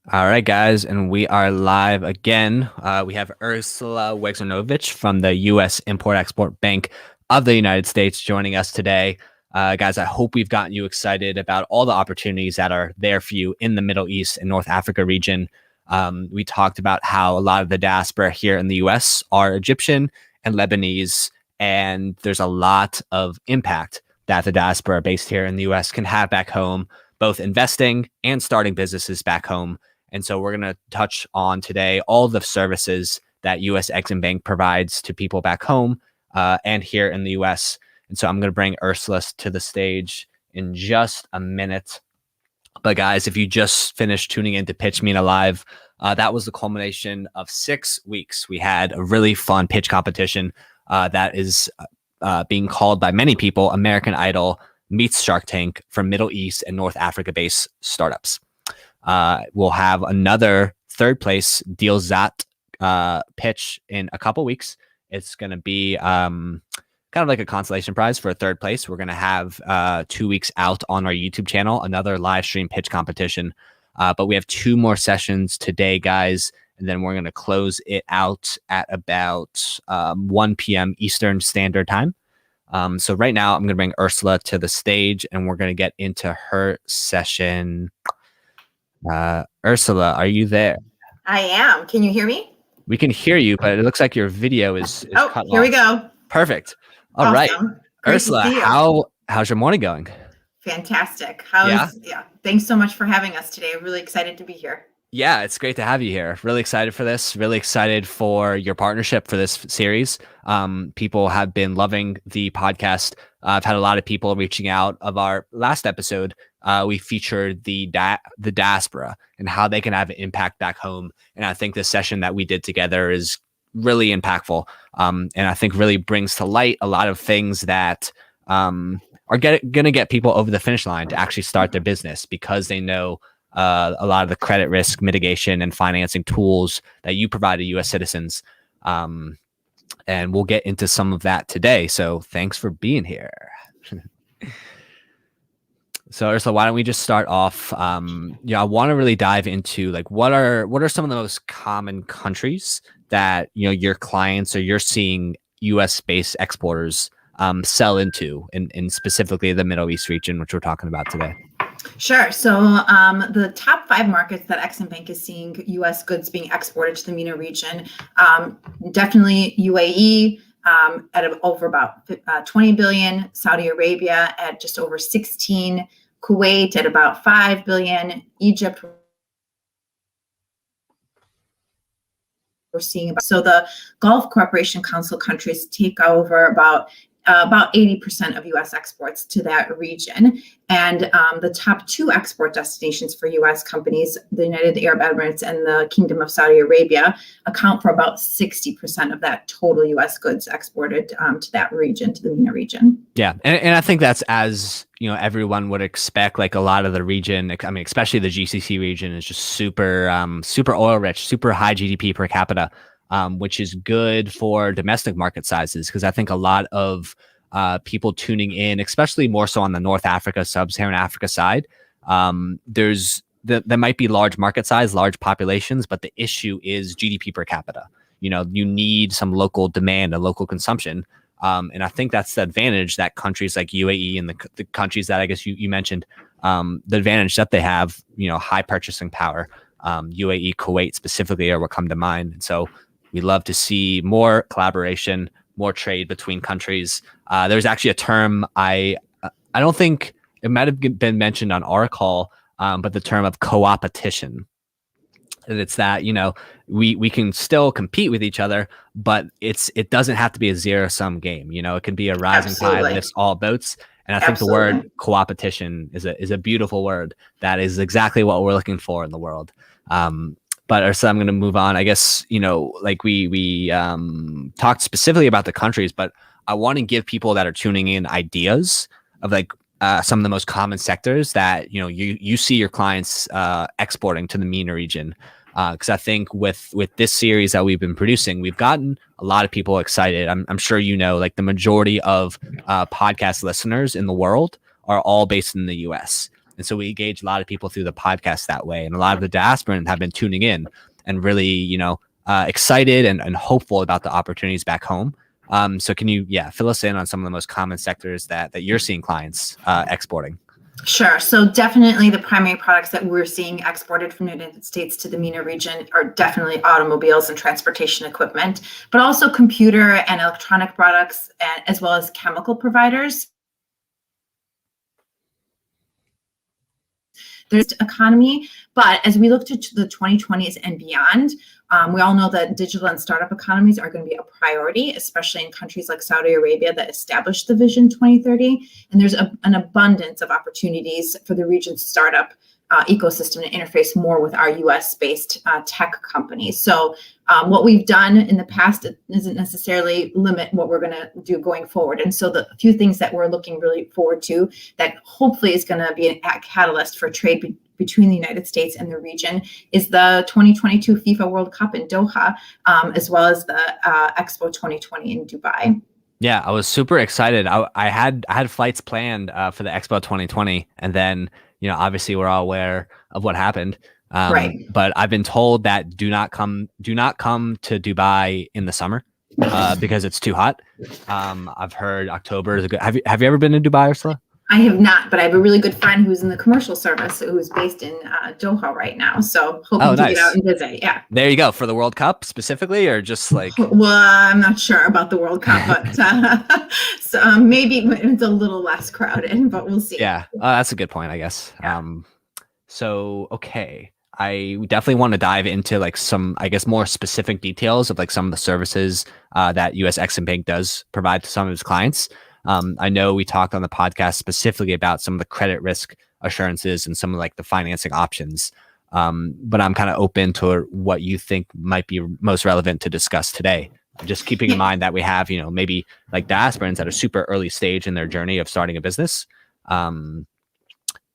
All right, guys, and we are live again. We have Ursula Wegrzynowicz from the U.S. Import-Export Bank of the United States joining us today. Guys, I hope we've gotten you excited about all the opportunities that are there for you in the Middle East and North Africa region. We talked about how a lot of the diaspora here in the U.S. are Egyptian and Lebanese, and there's a lot of impact that the diaspora based here in the U.S. can have back home, both investing and starting businesses back home. And so we're going to touch on today all the services that US EXIM Bank provides to people back home and here in the US. And so I'm going to bring Ursula to the stage in just a minute. But guys, if you just finished tuning in to Pitch MENA Live, that was the culmination of 6 weeks. We had a really fun pitch competition that is being called by many people American Idol meets Shark Tank for Middle East and North Africa-based startups. We'll have another third place Deal Zat pitch in a couple weeks. It's going to be kind of like a consolation prize for a third place. We're going to have 2 weeks out on our YouTube channel, another live stream pitch competition. But we have 2 more sessions today, guys. And then we're going to close it out at about 1 p.m. Eastern Standard Time. So right now I'm going to bring Ursula to the stage and we're going to get into her session. Ursula, are you there? I am. Can you hear me? We can hear you, but it looks like your video is cut here off. We go. Perfect. All awesome. right. Great Ursula, how's your morning going? Fantastic. Yeah. Thanks so much for having us today. I'm really excited to be here. Yeah, it's great to have you here. Really excited for this. Really excited for your partnership for this series. People have been loving the podcast. I've had a lot of people reaching out. Of our last episode, we featured the diaspora and how they can have an impact back home. And I think the session that we did together is really impactful. And I think really brings to light a lot of things that are going to get people over the finish line to actually start their business because they know a lot of the credit risk mitigation and financing tools that you provide to U.S. citizens. And we'll get into some of that today. So thanks for being here. So Ursula, why don't we just start off? I want to really dive into like what are some of the most common countries that your clients or you're seeing U.S.-based exporters sell into, in specifically the Middle East region, which we're talking about today. Sure. So the top 5 markets that EXIM Bank is seeing U.S. goods being exported to the MENA region, definitely UAE at over about 20 billion, Saudi Arabia at just over 16, Kuwait at about 5 billion, Egypt. We're seeing so the Gulf Cooperation Council countries take over about 80% of U.S. exports to that region. And the top 2 export destinations for U.S. companies, the United Arab Emirates and the Kingdom of Saudi Arabia, account for about 60% of that total U.S. goods exported to that region, to the MENA region. Yeah. And I think that's as, everyone would expect, like a lot of the region, I mean, especially the GCC region is just super, super oil rich, super high GDP per capita. Which is good for domestic market sizes, because I think a lot of people tuning in, especially more so on the North Africa, Sub-Saharan Africa side, there might be large market size, large populations, but the issue is GDP per capita. You need some local demand and local consumption. And I think that's the advantage that countries like UAE and the countries that I guess you mentioned, the advantage that they have, high purchasing power. UAE, Kuwait specifically are what come to mind. And so we love to see more collaboration, more trade between countries. There's actually a term I don't think it might have been mentioned on our call, but the term of co-opetition. And it's that we can still compete with each other, but it doesn't have to be a zero-sum game. It can be a rising tide lifts all boats. And I think the word co-opetition is a beautiful word. That is exactly what we're looking for in the world. But Ursula, I'm going to move on. I guess, like we talked specifically about the countries, but I want to give people that are tuning in ideas of like some of the most common sectors that, you see your clients exporting to the MENA region. Because I think with this series that we've been producing, we've gotten a lot of people excited. I'm sure like the majority of podcast listeners in the world are all based in the US. And so we engage a lot of people through the podcast that way. And a lot of the diasporans have been tuning in and really, excited and hopeful about the opportunities back home. So can you, fill us in on some of the most common sectors that you're seeing clients exporting? Sure. So definitely the primary products that we're seeing exported from the United States to the MENA region are definitely automobiles and transportation equipment, but also computer and electronic products, as well as chemical providers. There's economy, but as we look to the 2020s and beyond, we all know that digital and startup economies are going to be a priority, especially in countries like Saudi Arabia that established the Vision 2030. And there's an abundance of opportunities for the region's startup ecosystem to interface more with our US-based tech companies. So what we've done in the past doesn't necessarily limit what we're going to do going forward. And so the few things that we're looking really forward to that hopefully is going to be a catalyst for trade between the United States and the region is the 2022 FIFA World Cup in Doha, as well as the Expo 2020 in Dubai. Yeah, I was super excited. I had flights planned for the Expo 2020, and then obviously we're all aware of what happened. Right. But I've been told that do not come to Dubai in the summer because it's too hot. I've heard October is a good. Have you ever been to Dubai, Ursula? I have not, but I have a really good friend who's in the commercial service who's based in Doha right now. So hoping to get out and visit. Yeah. There you go. For the World Cup specifically, or just like? Well, I'm not sure about the World Cup, but so maybe it's a little less crowded, but we'll see. Yeah, that's a good point, I guess. Yeah. So, okay. I definitely want to dive into like some, I guess, more specific details of like some of the services that US EXIM Bank does provide to some of its clients. I know we talked on the podcast specifically about some of the credit risk assurances and some of like the financing options, but I'm kind of open to what you think might be most relevant to discuss today. Just keeping in mind that we have, maybe like diasporans at a super early stage in their journey of starting a business. But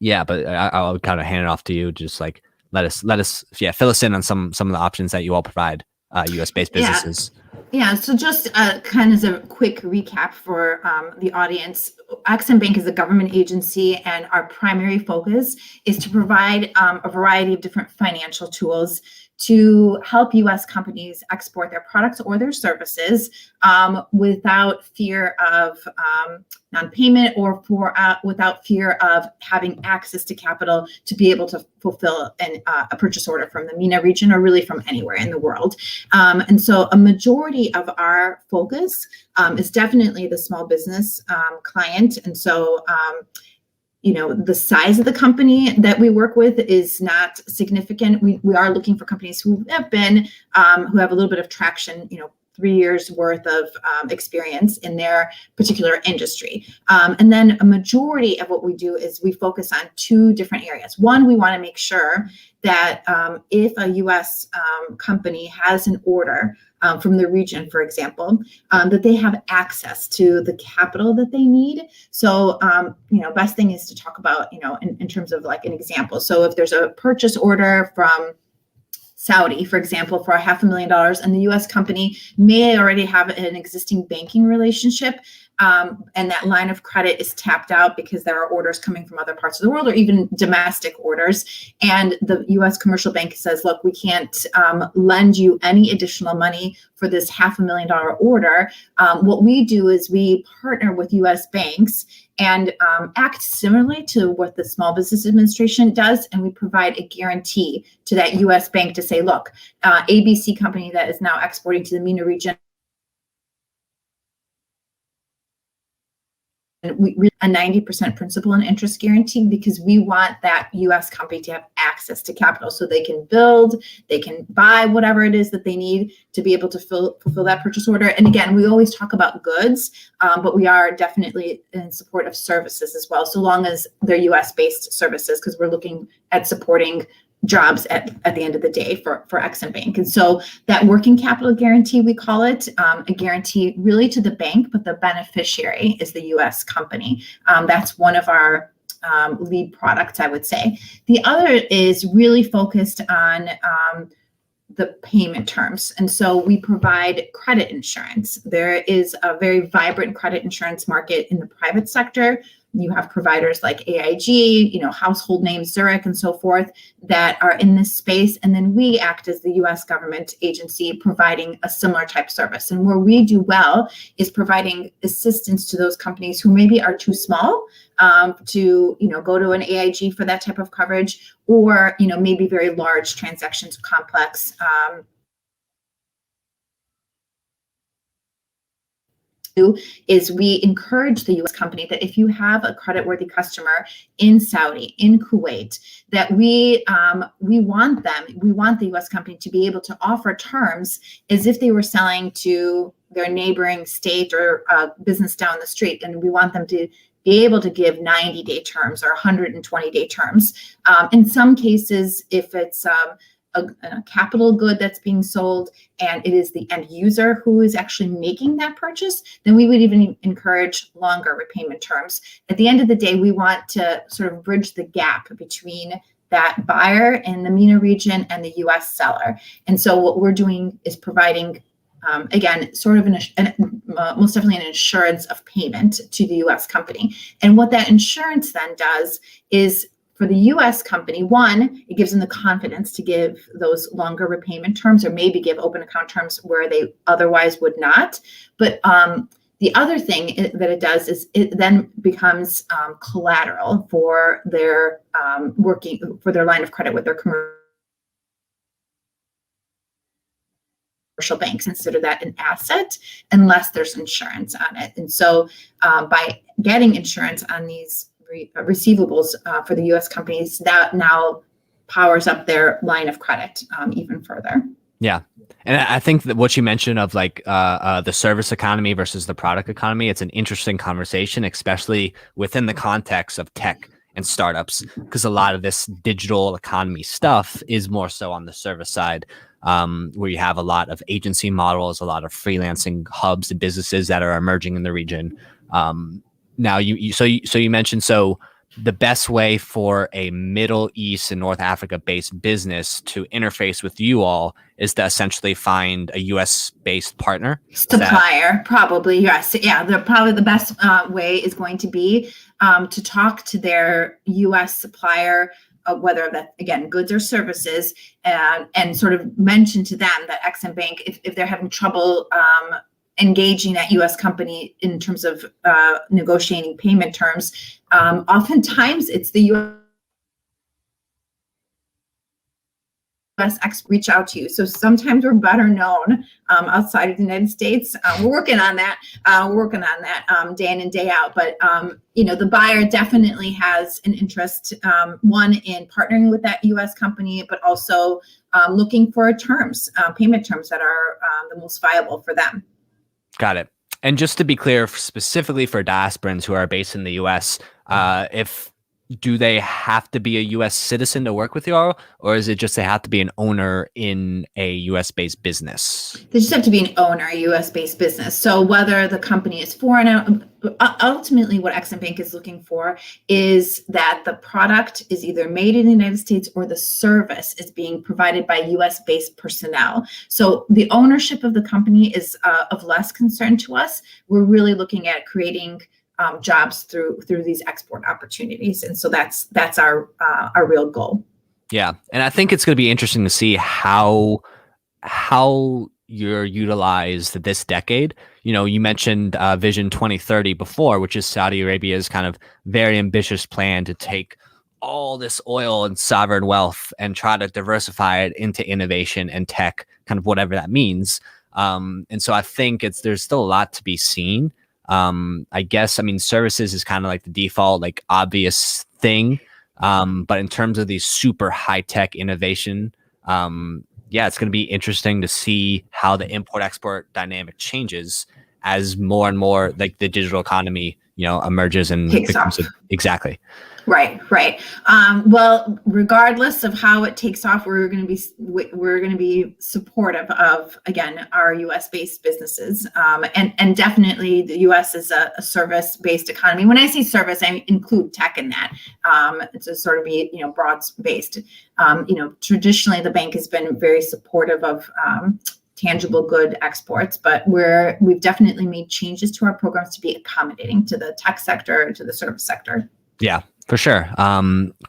I'll kind of hand it off to you. Just like let us fill us in on some of the options that you all provide US-based businesses. Yeah, so just kind of as a quick recap for the audience, EXIM Bank is a government agency, and our primary focus is to provide a variety of different financial tools to help U.S. companies export their products or their services without fear of non-payment or without fear of having access to capital to be able to fulfill a purchase order from the MENA region or really from anywhere in the world. And so a majority of our focus is definitely the small business client. And so the size of the company that we work with is not significant. We are looking for companies who have who have a little bit of traction, 3 years worth of experience in their particular industry. And then a majority of what we do is we focus on two different areas. One, we want to make sure that if a U.S. company has an order from the region, for example, that they have access to the capital that they need. So, best thing is to talk about, in terms of like an example. So if there's a purchase order from Saudi, for example, for $500,000, and the U.S. company may already have an existing banking relationship, and that line of credit is tapped out because there are orders coming from other parts of the world or even domestic orders. And the U.S. commercial bank says, look, we can't lend you any additional money for this $500,000 order. What we do is we partner with U.S. banks and act similarly to what the Small Business Administration does. And we provide a guarantee to that U.S. bank to say, look, ABC company that is now exporting to the MENA region, we a 90% principal and interest guarantee, because we want that U.S. company to have access to capital so they can build, they can buy whatever it is that they need to be able to fulfill that purchase order. And again, we always talk about goods, but we are definitely in support of services as well, so long as they're U.S.-based services, because we're looking at supporting jobs at the end of the day for EXIM Bank. And so that working capital guarantee, we call it, a guarantee really to the bank, but the beneficiary is the U.S. company. That's one of our lead products, I would say. The other is really focused on the payment terms. And so we provide credit insurance. There is a very vibrant credit insurance market in the private sector. You have providers like AIG, household names Zurich and so forth that are in this space. And then we act as the US government agency providing a similar type service. And where we do well is providing assistance to those companies who maybe are too small to go to an AIG for that type of coverage, or maybe very large transactions, complex. Is we encourage the U.S. company that if you have a creditworthy customer in Saudi, in Kuwait, that we want the U.S. company to be able to offer terms as if they were selling to their neighboring state or business down the street, and we want them to be able to give 90-day terms or 120-day terms. In some cases, if it's a capital good that's being sold and it is the end user who is actually making that purchase, then we would even encourage longer repayment terms. At the end of the day, we want to sort of bridge the gap between that buyer in the MENA region and the US seller. And so what we're doing is providing, again, sort of most definitely an insurance of payment to the US company. And what that insurance then does is, for the US company, one, it gives them the confidence to give those longer repayment terms or maybe give open account terms where they otherwise would not. But the other thing that it does is it then becomes collateral for their line of credit with their commercial banks. Consider that an asset unless there's insurance on it. And so by getting insurance on these receivables for the U.S. companies, that now powers up their line of credit even further. Yeah. And I think that what you mentioned of like the service economy versus the product economy, it's an interesting conversation, especially within the context of tech and startups, because a lot of this digital economy stuff is more so on the service side, where you have a lot of agency models, a lot of freelancing hubs and businesses that are emerging in the region. Now, you mentioned, so the best way for a Middle East and North Africa based business to interface with you all is to essentially find a US based partner. Supplier, probably, yes. Yeah, probably the best way is going to be to talk to their US supplier, whether that, again, goods or services, and sort of mention to them that EXIM Bank, if they're having trouble engaging that U.S. company in terms of negotiating payment terms, oftentimes it's the U.S. reach out to you. So sometimes we're better known outside of the United States. We're working on that. Day in and day out. But the buyer definitely has an interest, one, in partnering with that U.S. company, but also looking for terms, payment terms that are the most viable for them. Got it. And just to be clear, specifically for diasporans who are based in the U.S., do they have to be a U.S. citizen to work with you all, or is it just they have to be an owner in a U.S.-based business? They just have to be an owner, a U.S.-based business. So whether the company is foreign, ultimately what EXIM Bank is looking for is that the product is either made in the United States or the service is being provided by U.S.-based personnel. So the ownership of the company is of less concern to us. We're really looking at creating jobs through these export opportunities, and so that's our real goal. Yeah, and I think it's going to be interesting to see how you're utilized this decade. You mentioned Vision 2030 before, which is Saudi Arabia's kind of very ambitious plan to take all this oil and sovereign wealth and try to diversify it into innovation and tech, kind of whatever that means. And so I think there's still a lot to be seen. I guess, services is kind of like the default, like obvious thing. But in terms of these super high tech innovation, it's going to be interesting to see how the import export dynamic changes as more and more like the digital economy, emerges and becomes exactly. Right. Well, regardless of how it takes off, we're going to be supportive of, again, our U.S.-based businesses, and definitely the U.S. is a service-based economy. When I say service, I include tech in that. To sort of be broad-based. Traditionally, the bank has been very supportive of tangible good exports, but we've definitely made changes to our programs to be accommodating to the tech sector, to the service sector. Yeah, for sure.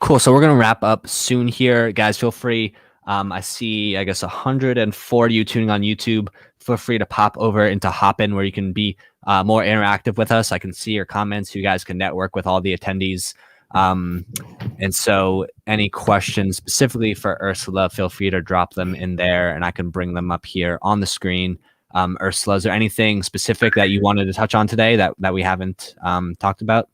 Cool. So we're going to wrap up soon here. Guys, feel free. I see, I guess, 104 of you tuning on YouTube. Feel free to pop over into Hopin, where you can be more interactive with us. I can see your comments. You guys can network with all the attendees. And so any questions specifically for Ursula, feel free to drop them in there and I can bring them up here on the screen. Ursula, is there anything specific that you wanted to touch on today that we haven't talked about?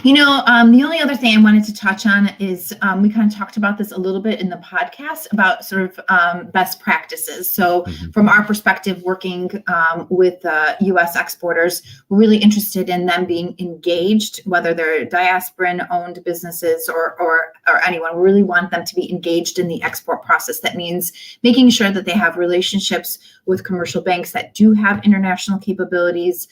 The only other thing I wanted to touch on is we kind of talked about this a little bit in the podcast about sort of best practices. So from our perspective, working with US exporters, we're really interested in them being engaged, whether they're diasporan-owned businesses or anyone. We really want them to be engaged in the export process. That means making sure that they have relationships with commercial banks that do have international capabilities,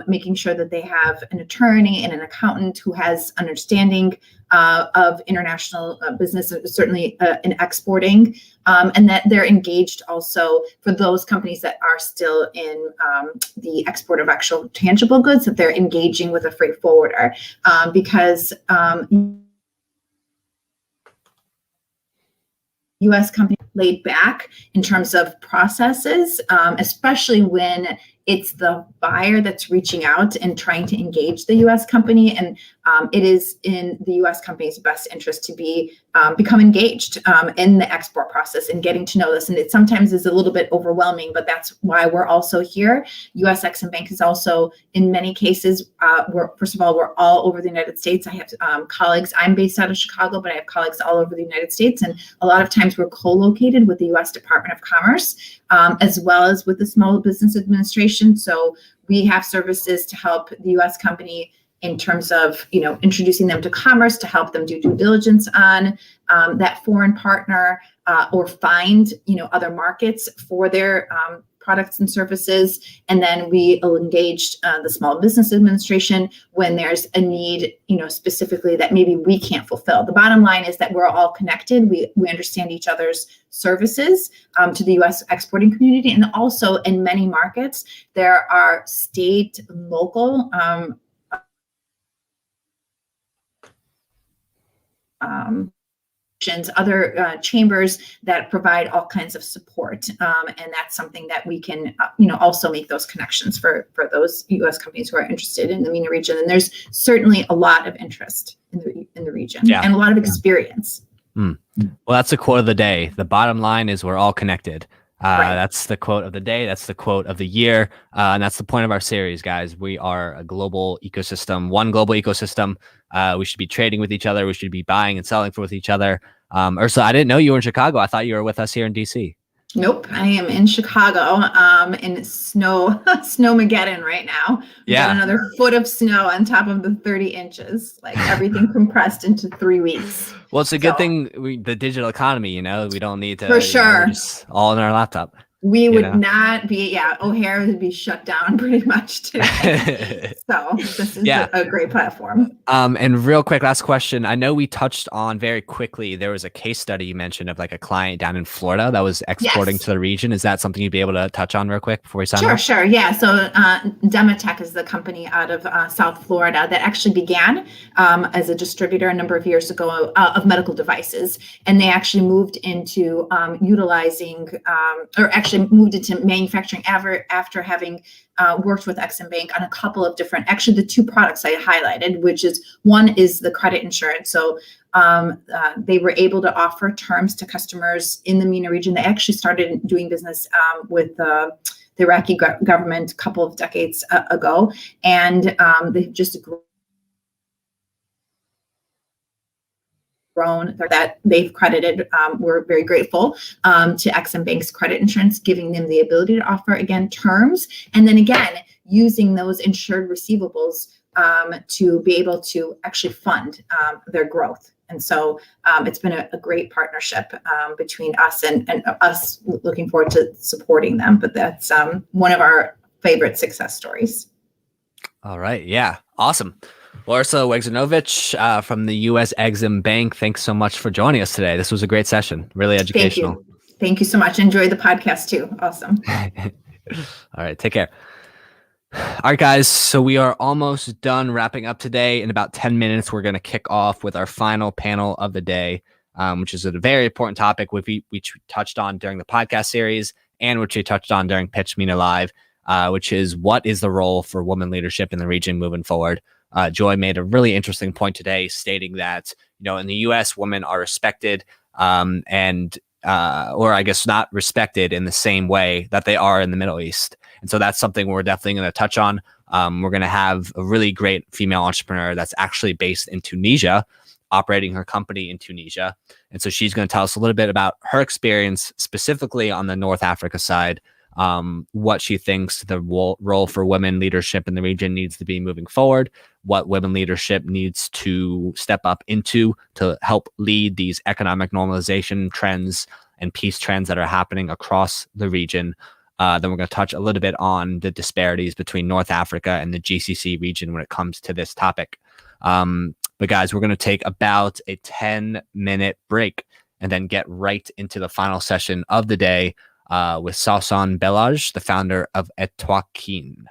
making sure that they have an attorney and an accountant who has understanding of international business, certainly in exporting, and that they're engaged also for those companies that are still in the export of actual tangible goods, that they're engaging with a freight forwarder, because U.S. companies laid back in terms of processes, especially when it's the buyer that's reaching out and trying to engage the U.S. company. And it is in the U.S. company's best interest to become engaged in the export process and getting to know this. And it sometimes is a little bit overwhelming, but that's why we're also here. US EXIM Bank is also, in many cases, first of all, we're all over the United States. I have colleagues, I'm based out of Chicago, but I have colleagues all over the United States. And a lot of times we're co-located with the US Department of Commerce, as well as with the Small Business Administration. So we have services to help the U.S. company in terms of, introducing them to commerce, to help them do due diligence on that foreign partner, or find, other markets for their products and services. And then we will engage the Small Business Administration when there's a need, specifically that maybe we can't fulfill. The bottom line is that we're all connected. We understand each other's services to the U.S. exporting community. And also in many markets, there are state, local, other chambers that provide all kinds of support, and that's something that we can, also make those connections for those U.S. companies who are interested in the MENA region. And there's certainly a lot of interest in the region, and a lot of experience. Well, that's the quote of the day. The bottom line is we're all connected. Right. That's the quote of the day. That's the quote of the year. And that's the point of our series, guys. We are a global ecosystem, one global ecosystem. We should be trading with each other. We should be buying and selling with each other. Ursula, I didn't know you were in Chicago. I thought you were with us here in DC. Nope, I am in Chicago, in Snowmageddon right now. We got another foot of snow on top of the 30 inches, like everything compressed into 3 weeks. Well, it's a good thing, the digital economy, we don't need to. For sure. Just all in our laptop. We would not be, O'Hare would be shut down pretty much today. So this is a great platform. And real quick, last question. I know we touched on very quickly, there was a case study you mentioned of like a client down in Florida that was exporting to the region. Is that something you'd be able to touch on real quick before we sign off? Sure. Yeah. So Dematech is the company out of South Florida that actually began as a distributor a number of years ago of medical devices. And they actually moved into utilizing, moved into manufacturing after having worked with EXIM Bank on a couple of different, actually the two products I highlighted, which is one is the credit insurance. So they were able to offer terms to customers in the MENA region. They actually started doing business with the Iraqi government a couple of decades ago, and they've just grown that they've credited. We're very grateful to EXIM Bank's credit insurance, giving them the ability to offer, again, terms, and then again, using those insured receivables to be able to actually fund their growth. And so it's been a great partnership between us and us, looking forward to supporting them. But that's one of our favorite success stories. All right. Yeah. Awesome. Well, Ursula Wegrzynowicz from the US EXIM Bank, thanks so much for joining us today. This was a great session, really educational. Thank you. Thank you so much. Enjoy the podcast too. Awesome. All right, take care. All right, guys. So we are almost done wrapping up today. In about 10 minutes, we're going to kick off with our final panel of the day, which is a very important topic which we touched on during the podcast series and which we touched on during Pitch MENA Live, which is what is the role for women leadership in the region moving forward. Joy made a really interesting point today, stating that in the U.S., women are respected and or I guess not respected in the same way that they are in the Middle East. And so that's something we're definitely going to touch on. We're going to have a really great female entrepreneur that's actually based in Tunisia, operating her company in Tunisia. And so she's going to tell us a little bit about her experience specifically on the North Africa side, what she thinks the role for women leadership in the region needs to be moving forward, what women leadership needs to step up into to help lead these economic normalization trends and peace trends that are happening across the region. Then we're going to touch a little bit on the disparities between North Africa and the GCC region when it comes to this topic. But guys, we're going to take about a 10-minute break and then get right into the final session of the day with Sawsan Bellaj, the founder of Etwakin.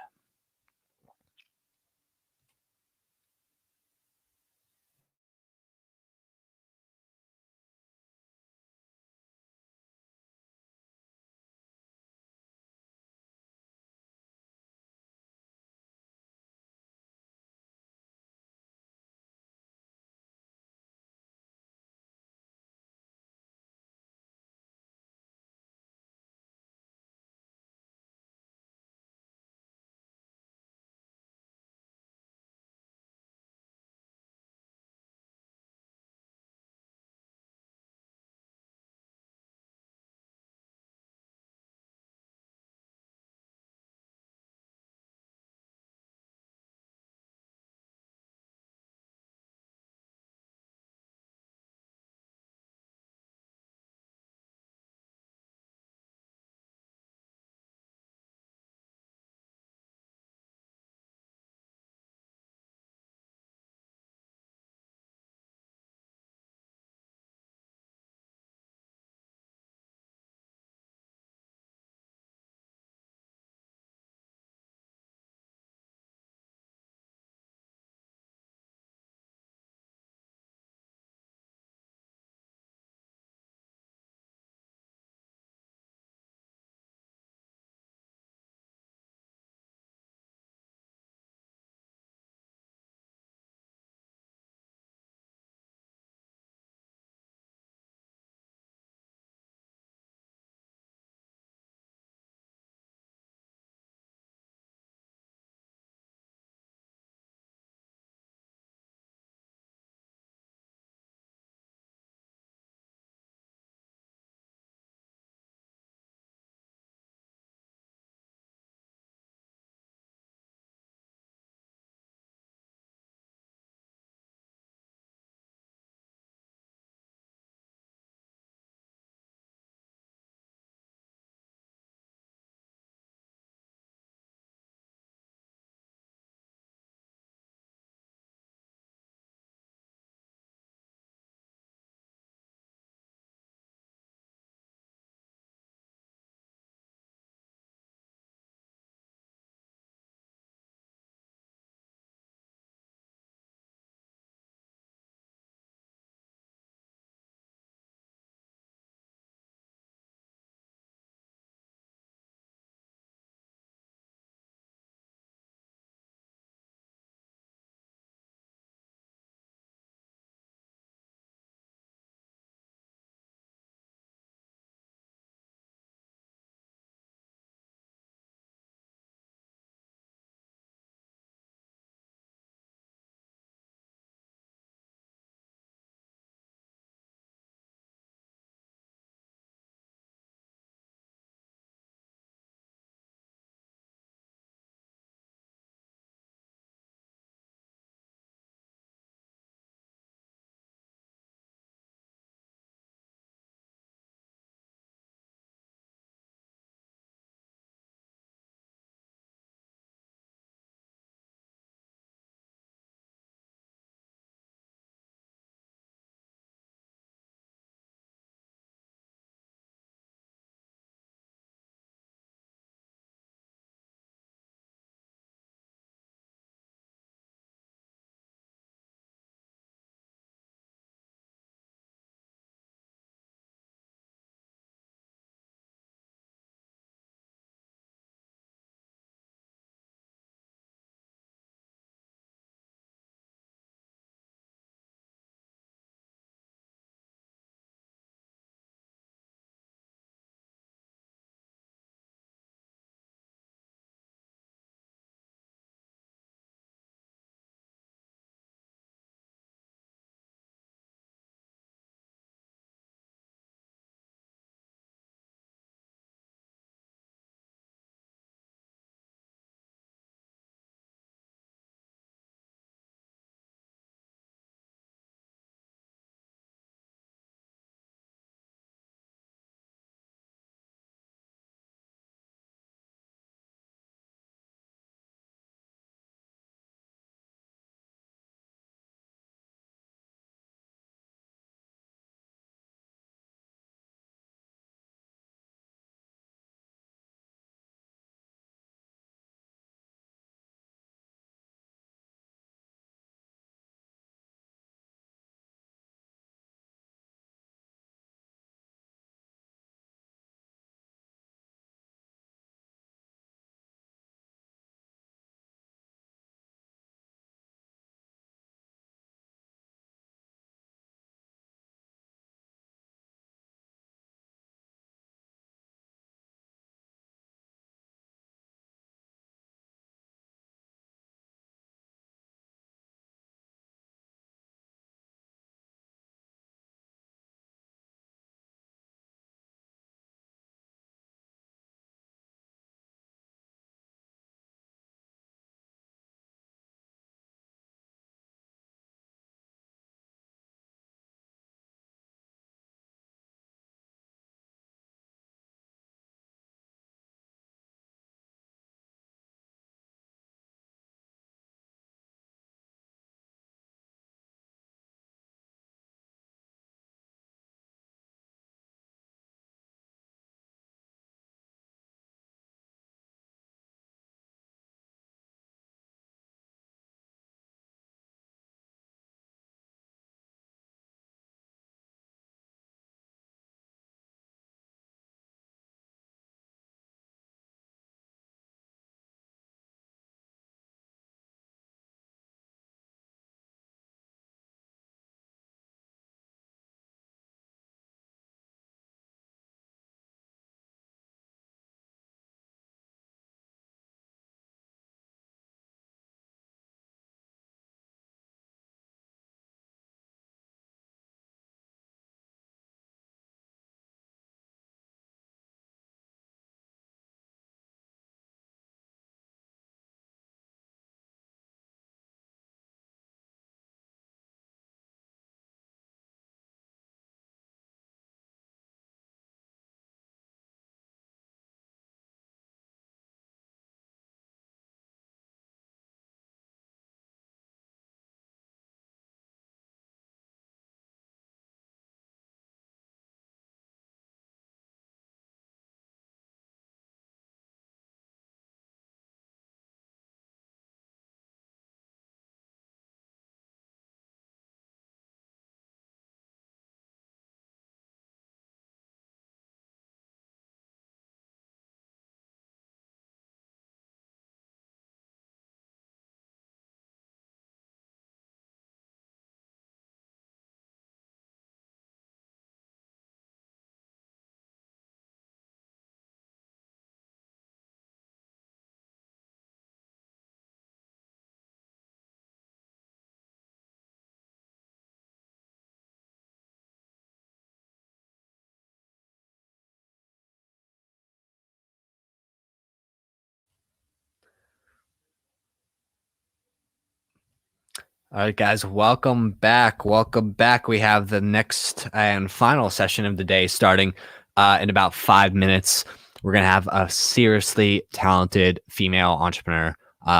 All right, guys, welcome back. Welcome back. We have the next and final session of the day starting in about 5 minutes. We're going to have a seriously talented female entrepreneur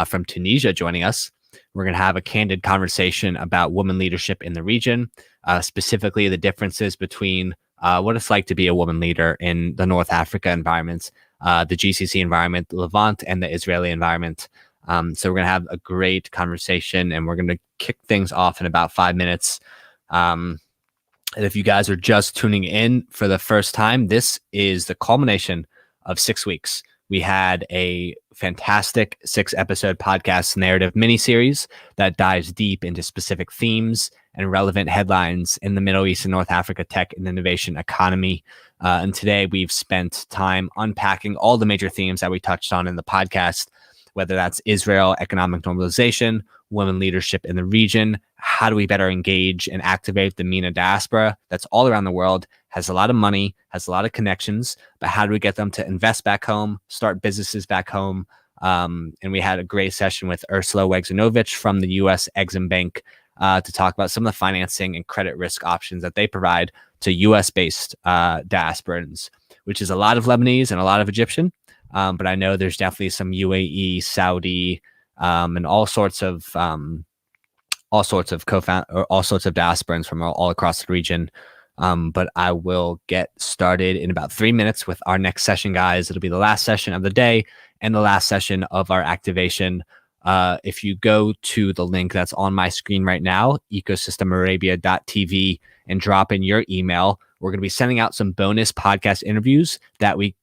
from Tunisia joining us. We're going to have a candid conversation about women leadership in the region, specifically the differences between what it's like to be a woman leader in the North Africa environment, the GCC environment, the Levant, and the Israeli environment. So we're going to have a great conversation, and we're going to kick things off in about 5 minutes. And if you guys are just tuning in for the first time, this is the culmination of 6 weeks. We had a fantastic 6-episode podcast narrative miniseries that dives deep into specific themes and relevant headlines in the Middle East and North Africa tech and innovation economy. And today we've spent time unpacking all the major themes that we touched on in the podcast, whether that's Israel, economic normalization, women leadership in the region. How do we better engage and activate the MENA diaspora that's all around the world, has a lot of money, has a lot of connections, but how do we get them to invest back home, start businesses back home? And we had a great session with Ursula Wegrzynowicz from the US EXIM Bank to talk about some of the financing and credit risk options that they provide to US-based diasporans, which is a lot of Lebanese and a lot of Egyptian. But I know there's definitely some UAE, Saudi, and all sorts of diasporans from all across the region. But I will get started in about 3 minutes with our next session, guys. It'll be the last session of the day and the last session of our activation. If you go to the link that's on my screen right now, ecosystemarabia.tv, and drop in your email, we're going to be sending out some bonus podcast interviews that we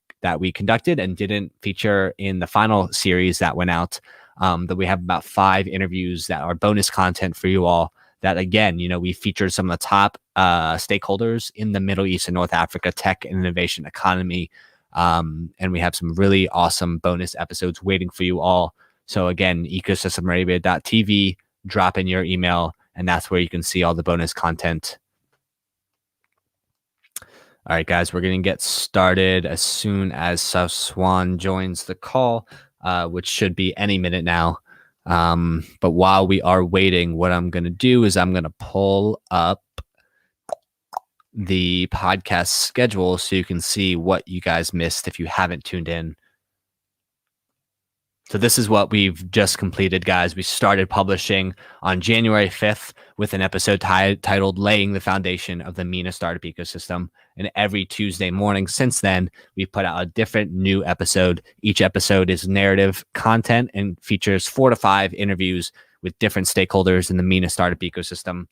conducted and didn't feature in the final series that went out. That we have about 5 interviews that are bonus content for you all. That again, we featured some of the top stakeholders in the Middle East and North Africa tech and innovation economy. And we have some really awesome bonus episodes waiting for you all. So again, ecosystemarabia.tv, drop in your email, and that's where you can see all the bonus content. All right, guys, we're going to get started as soon as Sawsan joins the call, which should be any minute now. But while we are waiting, what I'm going to do is I'm going to pull up the podcast schedule so you can see what you guys missed if you haven't tuned in. So this is what we've just completed, guys. We started publishing on January 5th with an episode titled Laying the Foundation of the MENA Startup Ecosystem. And every Tuesday morning since then, we've put out a different new episode. Each episode is narrative content and features 4 to 5 interviews with different stakeholders in the MENA startup ecosystem.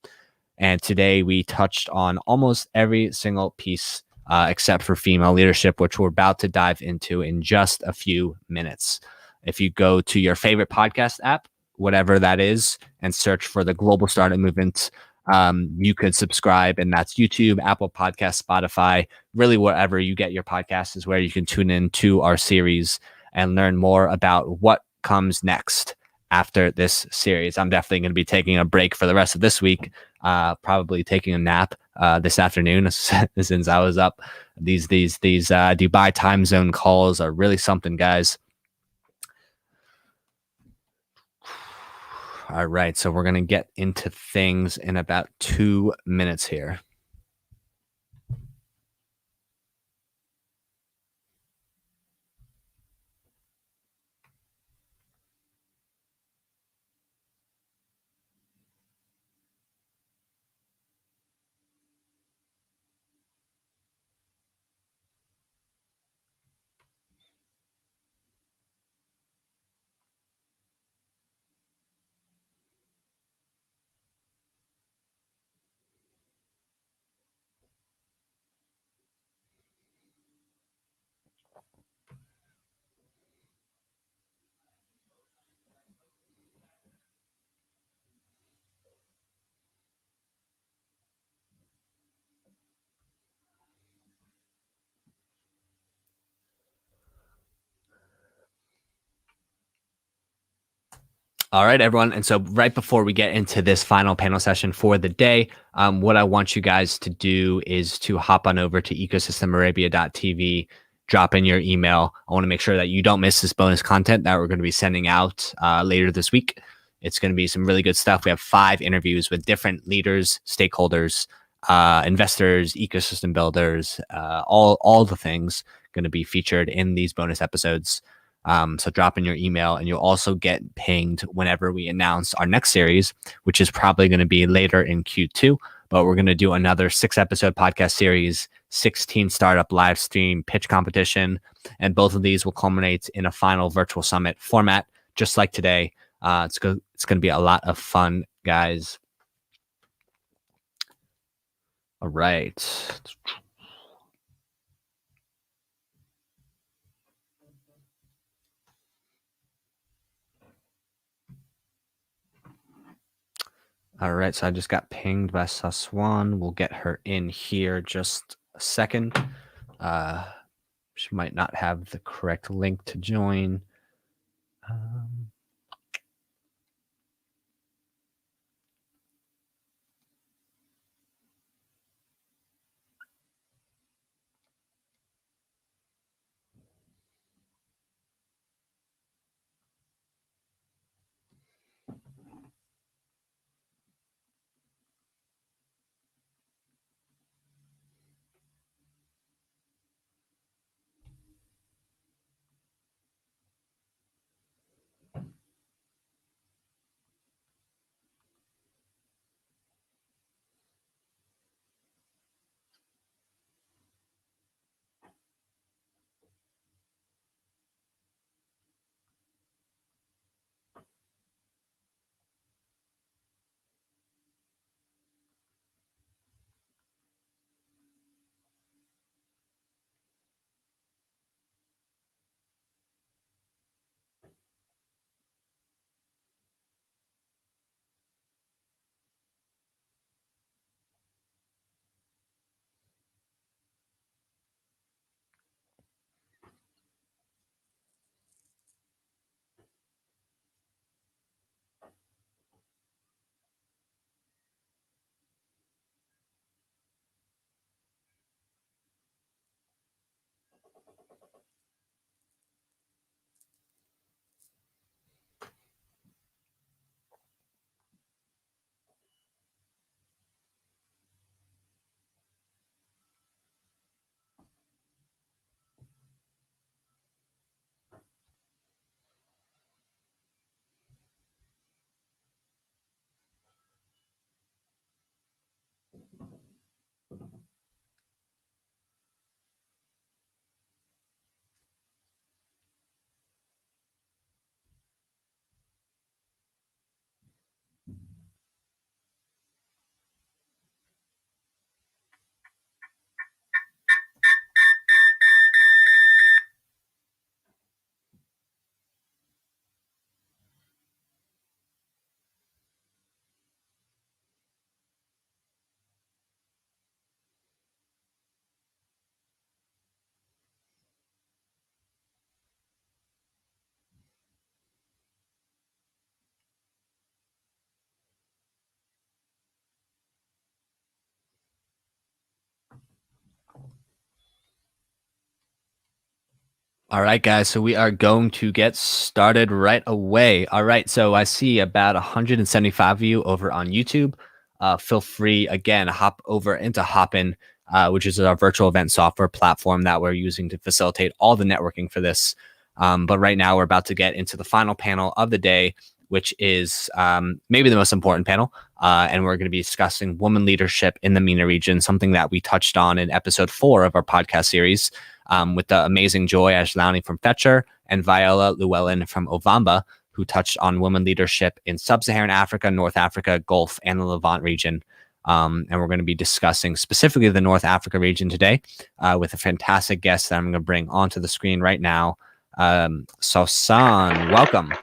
And today we touched on almost every single piece except for female leadership, which we're about to dive into in just a few minutes. If you go to your favorite podcast app, whatever that is, and search for the Global Startup Movement, you could subscribe, and that's YouTube, Apple Podcasts, Spotify, really wherever you get your podcasts is where you can tune in to our series and learn more about what comes next after this series. I'm definitely going to be taking a break for the rest of this week, probably taking a nap this afternoon since I was up. These Dubai time zone calls are really something, guys. All right, so we're going to get into things in about 2 minutes here. All right, everyone. And so right before we get into this final panel session for the day, what I want you guys to do is to hop on over to ecosystemarabia.tv, drop in your email. I want to make sure that you don't miss this bonus content that we're going to be sending out later this week. It's going to be some really good stuff. We have 5 interviews with different leaders, stakeholders, investors, ecosystem builders, all the things going to be featured in these bonus episodes. So drop in your email, and you'll also get pinged whenever we announce our next series, which is probably going to be later in Q2. But we're going to do another 6-episode podcast series, 16 startup live stream pitch competition, and both of these will culminate in a final virtual summit format, just like today. It's going to be a lot of fun, guys. All right. All right, so I just got pinged by Sawsan. We'll get her in here just a second. She might not have the correct link to join. All right, guys. So we are going to get started right away. All right. So I see about 175 of you over on YouTube. Feel free, again, hop over into Hopin, which is our virtual event software platform that we're using to facilitate all the networking for this. But right now, we're about to get into the final panel of the day, which is maybe the most important panel. And we're going to be discussing women leadership in the MENA region, something that we touched on in episode 4 of our podcast series. With the amazing Joy Ashlani from Fetcher and Viola Llewellyn from Ovamba, who touched on women leadership in Sub-Saharan Africa, North Africa, Gulf, and the Levant region. And we're going to be discussing specifically the North Africa region today with a fantastic guest that I'm going to bring onto the screen right now. Sawsan, welcome.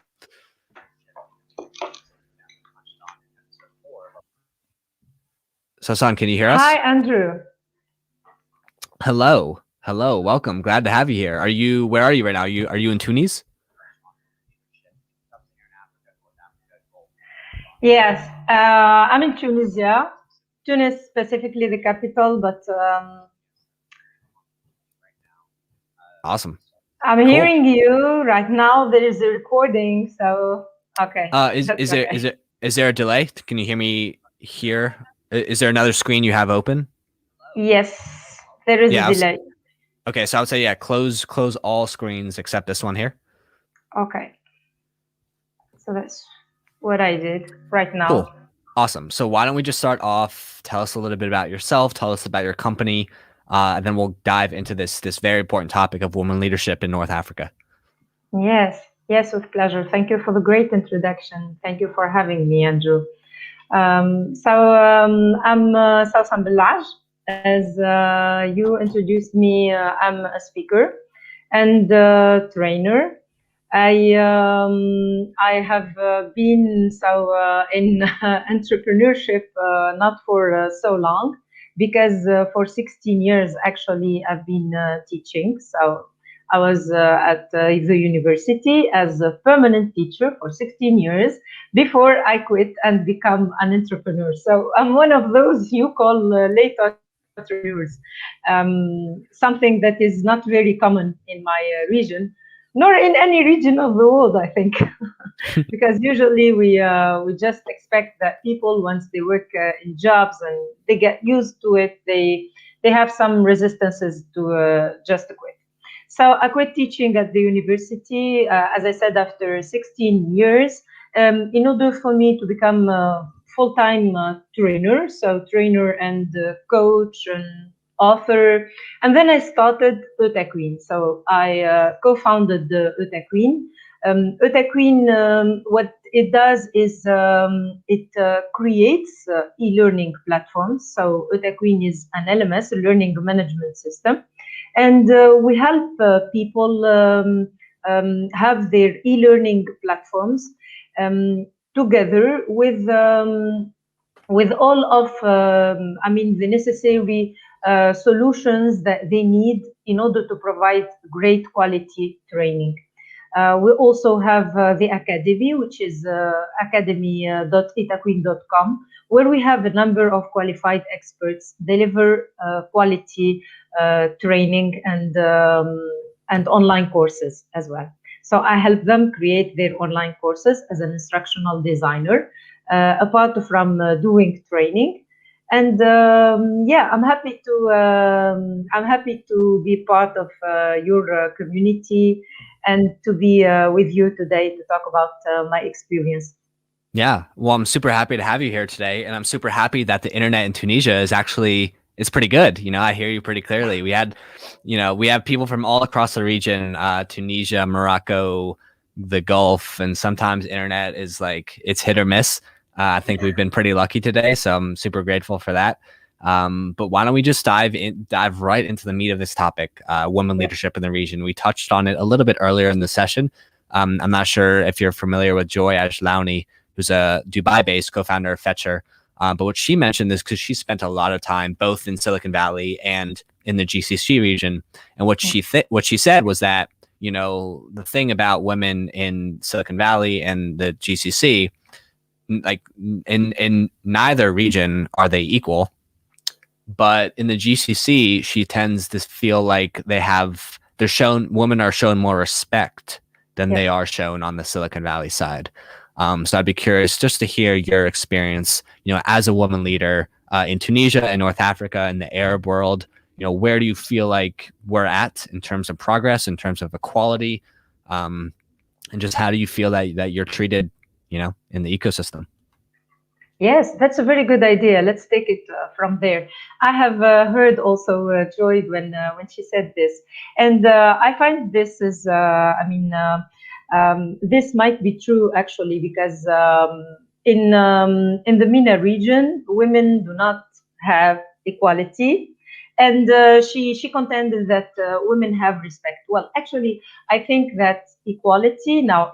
Sawsan, can you hear us? Hi, Andrew. Hello. Hello, welcome. Glad to have you here. Where are you right now? Are you in Tunis? Yes, I'm in Tunisia. Tunis, specifically the capital, but awesome. I'm hearing you right now. There is a recording, so Okay. Is there a delay? Can you hear me here? Is there another screen you have open? Yes, there is a delay. Okay, so I would say, yeah, close all screens except this one here. Okay. So that's what I did right now. Cool. Awesome. So why don't we just start off, tell us a little bit about yourself, tell us about your company, and then we'll dive into this very important topic of women leadership in North Africa. Yes, with pleasure. Thank you for the great introduction. Thank you for having me, Andrew. I'm Sawsan Bellaj. As you introduced me, I'm a speaker and trainer. I have been in entrepreneurship not for so long, because for 16 years actually I've been teaching. So I was at the university as a permanent teacher for 16 years before I quit and become an entrepreneur. So I'm one of those you call late entrepreneurs, something that is not very common in my region, nor in any region of the world, I think. Because usually we just expect that people, once they work in jobs and they get used to it, they have some resistances to just quit. So I quit teaching at the university, as I said, after 16 years, in order for me to become a full-time trainer, so trainer and coach and author. And then I started EXIM. So I co-founded the EXIM. EXIM, what it does is it creates e-learning platforms. So EXIM is an LMS, a learning management system. And we help people have their e-learning platforms together with all of the necessary solutions that they need in order to provide great quality training. We also have the academy, which is academy.itaqueen.com, where we have a number of qualified experts deliver quality training and online courses as well. So I help them create their online courses as an instructional designer, apart from doing training. And I'm happy to be part of your community and to be with you today to talk about my experience. Yeah, well, I'm super happy to have you here today, and I'm super happy that the internet in Tunisia is pretty good. I hear you pretty clearly. We have people from all across the region, Tunisia, Morocco, the Gulf, and sometimes internet is it's hit or miss. I think we've been pretty lucky today, so I'm super grateful for that. But why don't we just dive right into the meat of this topic, women leadership in the region. We touched on it a little bit earlier in the session. I'm not sure if you're familiar with Joy Ashlauni, who's a Dubai-based co-founder of Fetcher. But what she mentioned is because she spent a lot of time both in Silicon Valley and in the GCC region. And what she said was that, the thing about women in Silicon Valley and the GCC, in neither region are they equal. But in the GCC, she tends to feel like women are shown more respect than they are shown on the Silicon Valley side. So I'd be curious just to hear your experience, as a woman leader in Tunisia and North Africa and the Arab world. Where do you feel like we're at in terms of progress, in terms of equality, and just how do you feel that you're treated, in the ecosystem? Yes, that's a very good idea. Let's take it from there. I have heard also Joy when she said this, and I find this is, this might be true actually, because in the MENA region, women do not have equality, and she contended that women have respect. Well, actually, I think that equality now,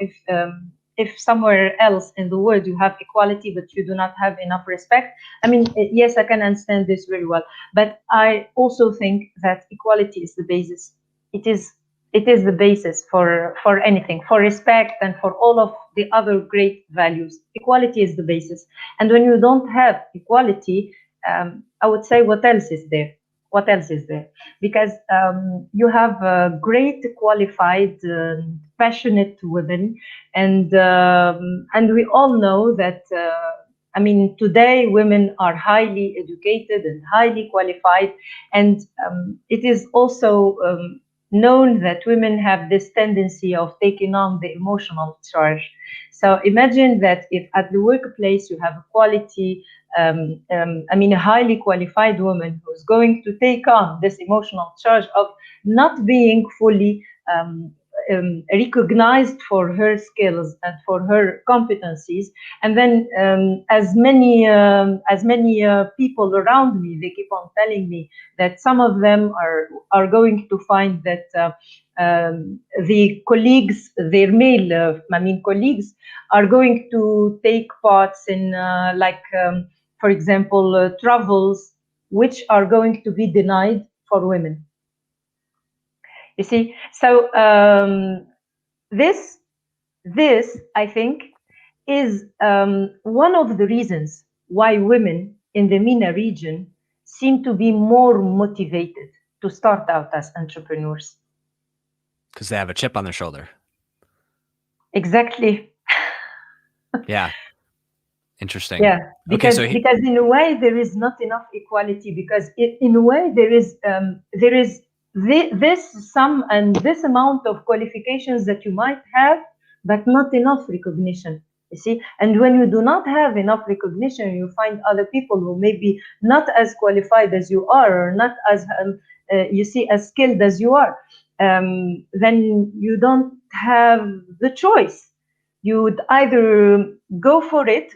if somewhere else in the world you have equality but you do not have enough respect, yes, I can understand this very well. But I also think that equality is the basis. It is the basis for anything, for respect and for all of the other great values. Equality is the basis. And when you don't have equality, I would say, what else is there? What else is there? Because you have great, qualified, passionate women, and we all know that. I mean, today women are highly educated and highly qualified, and it is also known that women have this tendency of taking on the emotional charge. So imagine that if at the workplace you have a quality, a highly qualified woman who's going to take on this emotional charge of not being fully recognized for her skills and for her competencies, and then as many people around me, they keep on telling me that some of them are going to find that the colleagues, their male colleagues, are going to take parts in for example, travels which are going to be denied for women. You see, so this I think is one of the reasons why women in the MENA region seem to be more motivated to start out as entrepreneurs. Because they have a chip on their shoulder. Exactly. Yeah. Interesting. Yeah, because in a way there is not enough equality, because in a way there is this sum and this amount of qualifications that you might have, but not enough recognition. You see, and when you do not have enough recognition, you find other people who may be not as qualified as you are, or not as as skilled as you are. Then you don't have the choice. You would either go for it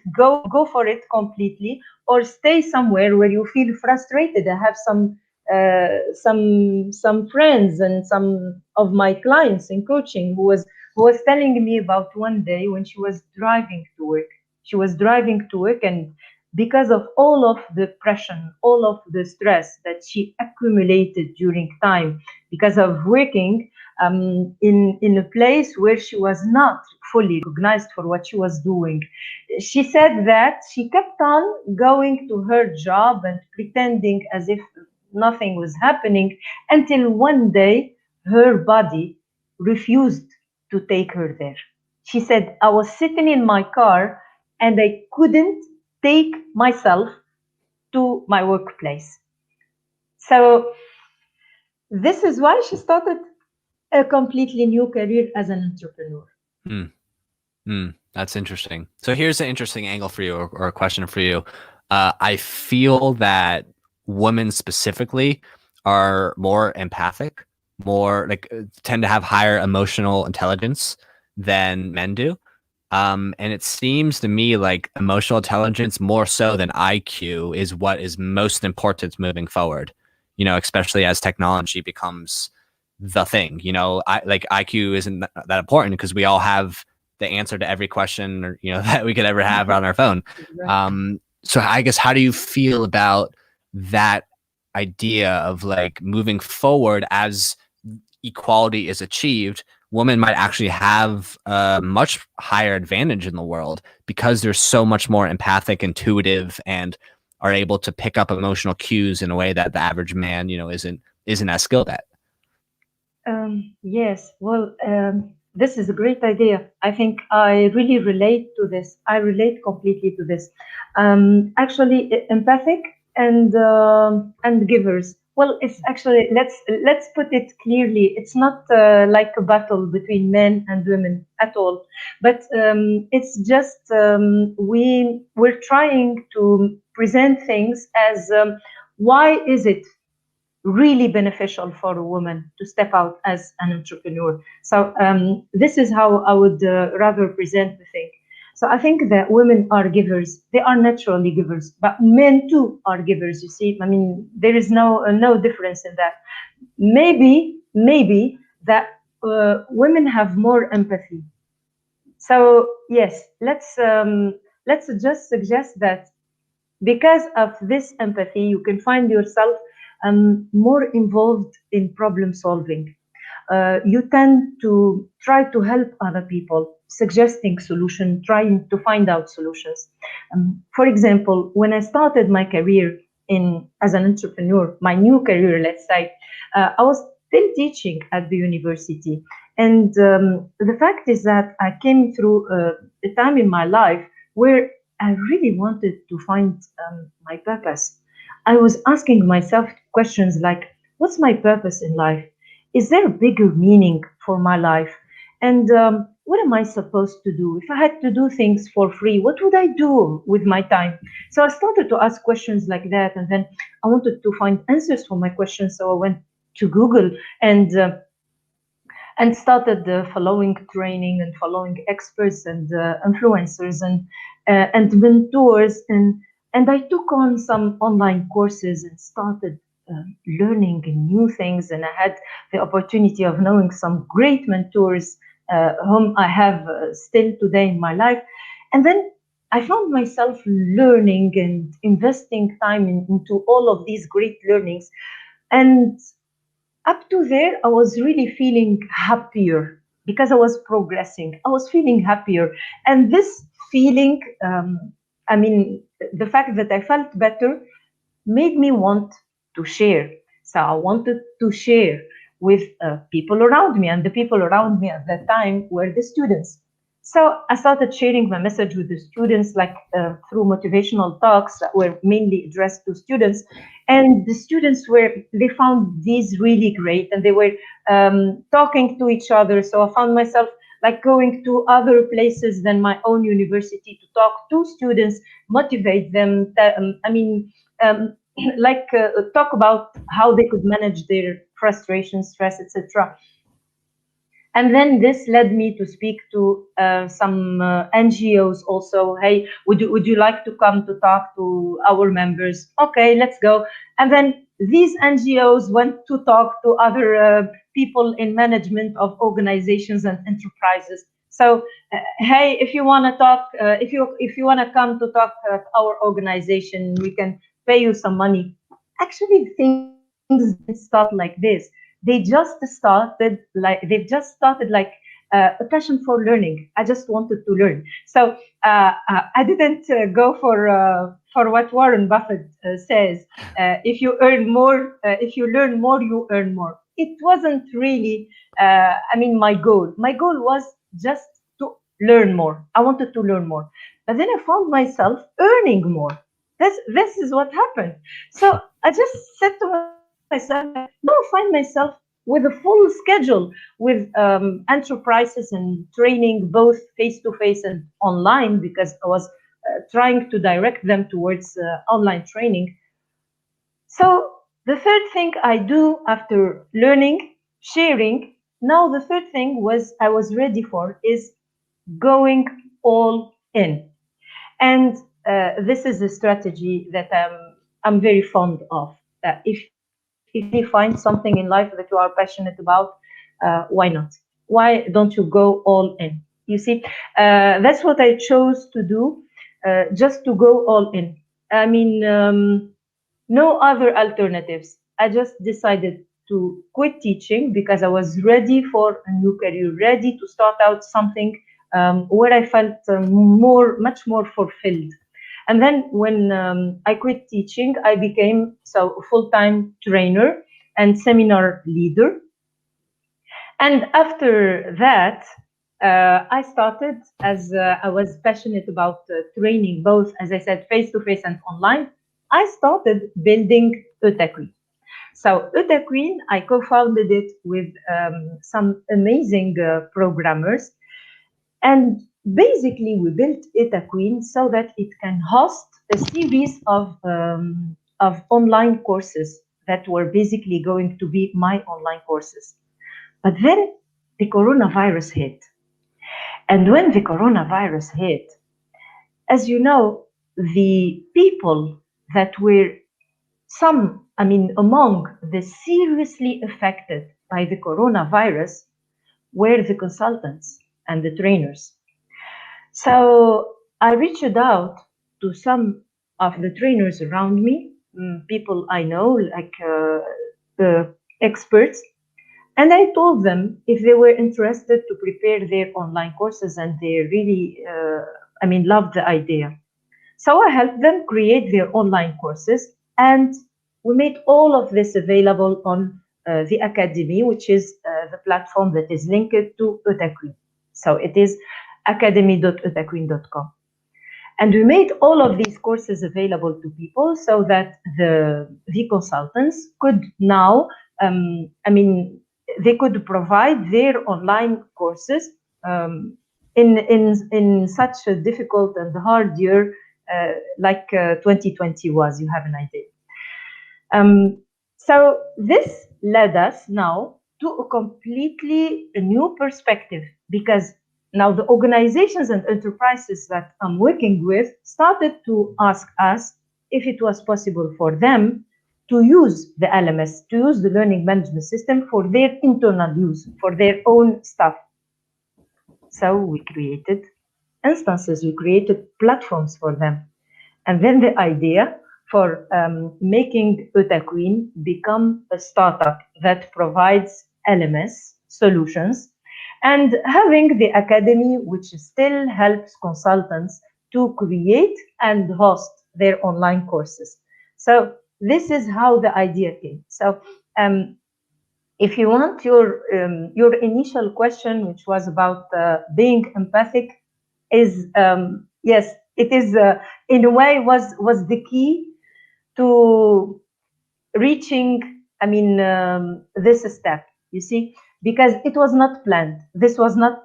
completely, or stay somewhere where you feel frustrated. I have some friends and some of my clients in coaching who was telling me about one day when she was driving to work. She was driving to work, and because of all of the pressure, all of the stress that she accumulated during time because of working in a place where she was not fully recognized for what she was doing. She said that she kept on going to her job and pretending as if nothing was happening, until one day her body refused to take her there. She said, I was sitting in my car and I couldn't take myself to my workplace. So this is why she started a completely new career as an entrepreneur. That's interesting. So here's an interesting angle for you, or a question for you. I feel that women specifically are more empathic, more tend to have higher emotional intelligence than men do. And it seems to me like emotional intelligence, more so than IQ, is what is most important moving forward, especially as technology becomes the thing. IQ isn't that important because we all have the answer to every question, or that we could ever have on our phone. So I guess, how do you feel about that idea of moving forward as equality is achieved? Women might actually have a much higher advantage in the world because they're so much more empathic, intuitive, and are able to pick up emotional cues in a way that the average man, isn't as skilled at. Yes, well, this is a great idea. I think I really relate to this. I relate completely to this. Actually, empathic and givers. Well, it's actually, let's put it clearly. It's not like a battle between men and women at all, but it's just we're trying to present things as why is it really beneficial for a woman to step out as an entrepreneur. So this is how I would rather present the thing. So I think that women are givers. They are naturally givers, but men too are givers. You see, I mean, there is no difference in that. Maybe that women have more empathy. So yes, let's just suggest that because of this empathy, you can find yourself more involved in problem solving. You tend to try to help other people, suggesting solutions, trying to find out solutions. For example, when I started my career, as an entrepreneur, my new career, let's say, I was still teaching at the university. And the fact is that I came through a time in my life where I really wanted to find my purpose. I was asking myself questions like, what's my purpose in life? Is there a bigger meaning for my life? And what am I supposed to do? If I had to do things for free, what would I do with my time? So I started to ask questions like that. And then I wanted to find answers for my questions. So I went to Google and started following training and following experts and influencers and mentors. And I took on some online courses and started learning new things. And I had the opportunity of knowing some great mentors whom I have still today in my life. And then I found myself learning and investing time into all of these great learnings. And up to there, I was really feeling happier because I was progressing. I was feeling happier. And this feeling, the fact that I felt better made me want to share. So I wanted to share with people around me, and the people around me at that time were the students. So I started sharing my message with the students, like through motivational talks that were mainly addressed to students. And the students they found these really great, and they were talking to each other. So I found myself like going to other places than my own university to talk to students, motivate them. Talk about how they could manage their frustration, stress, etc. And then this led me to speak to some NGOs also. Hey, would you like to come to talk to our members? Okay, let's go. And then these NGOs went to talk to other people in management of organizations and enterprises. So, hey, if you want to talk, if you want to come to talk at our organization, we can pay you some money. Actually, things didn't start like this. They've just started like a passion for learning. I just wanted to learn. So I didn't go for what Warren Buffett says. If you earn more, if you learn more, you earn more. It wasn't really, my goal. My goal was just to learn more. I wanted to learn more. But then I found myself earning more. This is what happened. So I just said to myself, now I find myself with a full schedule with enterprises and training, both face-to-face and online, because I was trying to direct them towards online training. So the third thing I do after learning, sharing, now the third thing I was ready for is going all in. And this is a strategy that I'm very fond of. If you find something in life that you are passionate about, why not? Why don't you go all in? You see, that's what I chose to do, just to go all in. No other alternatives. I just decided to quit teaching because I was ready for a new career, ready to start out something where I felt much more fulfilled. And then when I quit teaching, I became a full-time trainer and seminar leader. And after that, I started, as I was passionate about training, both, as I said, face-to-face and online. I started building Queen. So Queen, I co-founded it with some amazing programmers. And basically, we built Queen so that it can host a series of online courses that were basically going to be my online courses. But then the coronavirus hit. And when the coronavirus hit, as you know, the people that were among the seriously affected by the coronavirus were the consultants and the trainers. So I reached out to some of the trainers around me, people I know, like the experts, and I told them if they were interested to prepare their online courses, and they really, loved the idea. So I helped them create their online courses. And we made all of this available on the Academy, which is the platform that is linked to Utaqueen. So it is academy.utaqueen.com. And we made all of these courses available to people so that the consultants could now, they could provide their online courses in such a difficult and hard year like 2020 was, you have an idea. So this led us now to a completely new perspective, because now the organizations and enterprises that I'm working with started to ask us if it was possible for them to use the LMS, to use the learning management system for their internal use, for their own stuff. So we created instances, we created platforms for them. And then the idea for making Utaqueen become a startup that provides LMS solutions, and having the Academy, which still helps consultants to create and host their online courses. So this is how the idea came. So if you want your initial question, which was about being empathic, is yes, it is in a way was the key to reaching, this step, you see, because it was not planned. This was not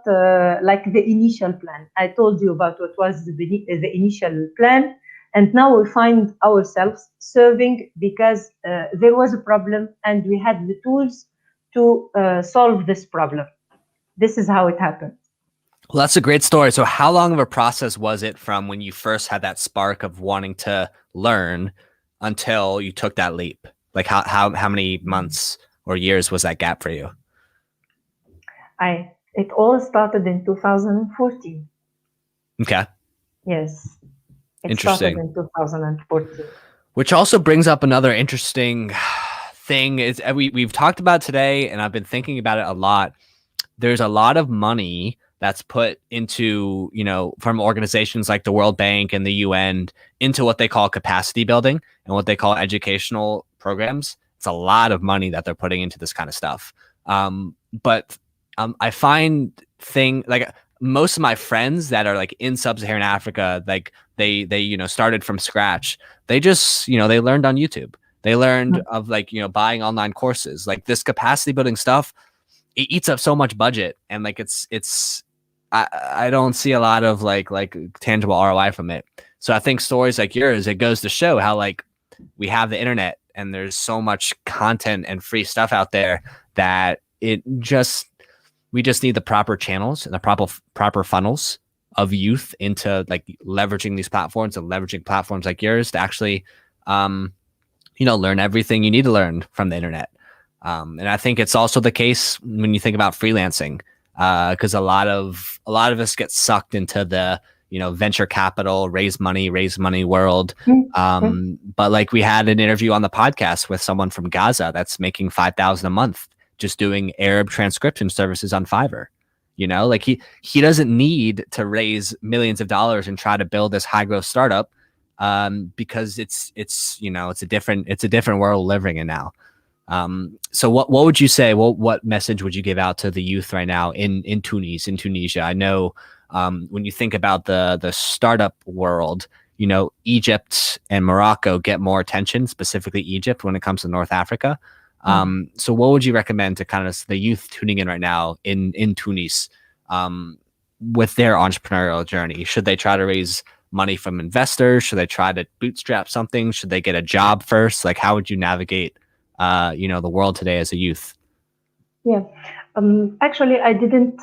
like the initial plan. I told you about what was the initial plan, and now we find ourselves serving because there was a problem and we had the tools to solve this problem. This is how it happened. Well, that's a great story. So how long of a process was it from when you first had that spark of wanting to learn until you took that leap? Like how many months or years was that gap for you? It all started in 2014. Okay. Yes. It Interesting. started in 2014. Which also brings up another interesting thing is we've talked about today, and I've been thinking about it a lot. There's a lot of money that's put into, from organizations like the World Bank and the UN into what they call capacity building and what they call educational programs. It's a lot of money that they're putting into this kind of stuff. But I find like most of my friends that are like in sub-Saharan Africa, like they started from scratch. They just, they learned on YouTube. They learned of like, buying online courses, like this capacity building stuff. It eats up so much budget, and like I don't see a lot of like tangible ROI from it. So I think stories like yours, it goes to show how like we have the internet and there's so much content and free stuff out there that we just need the proper channels and the proper funnels of youth into like leveraging these platforms and leveraging platforms like yours to actually, learn everything you need to learn from the internet. And I think it's also the case when you think about freelancing, because a lot of us get sucked into the venture capital, raise money world. But like we had an interview on the podcast with someone from Gaza that's making $5,000 a month just doing Arab transcription services on Fiverr. Like he doesn't need to raise millions of dollars and try to build this high growth startup, because it's a different world living in now. So what would you say? What message would you give out to the youth right now in Tunisia? I know when you think about the startup world, Egypt and Morocco get more attention, specifically Egypt when it comes to North Africa. So what would you recommend to kind of the youth tuning in right now in Tunis with their entrepreneurial journey? Should they try to raise money from investors? Should they try to bootstrap something? Should they get a job first? Like, how would you navigate the world today as a youth? Yeah, actually, I didn't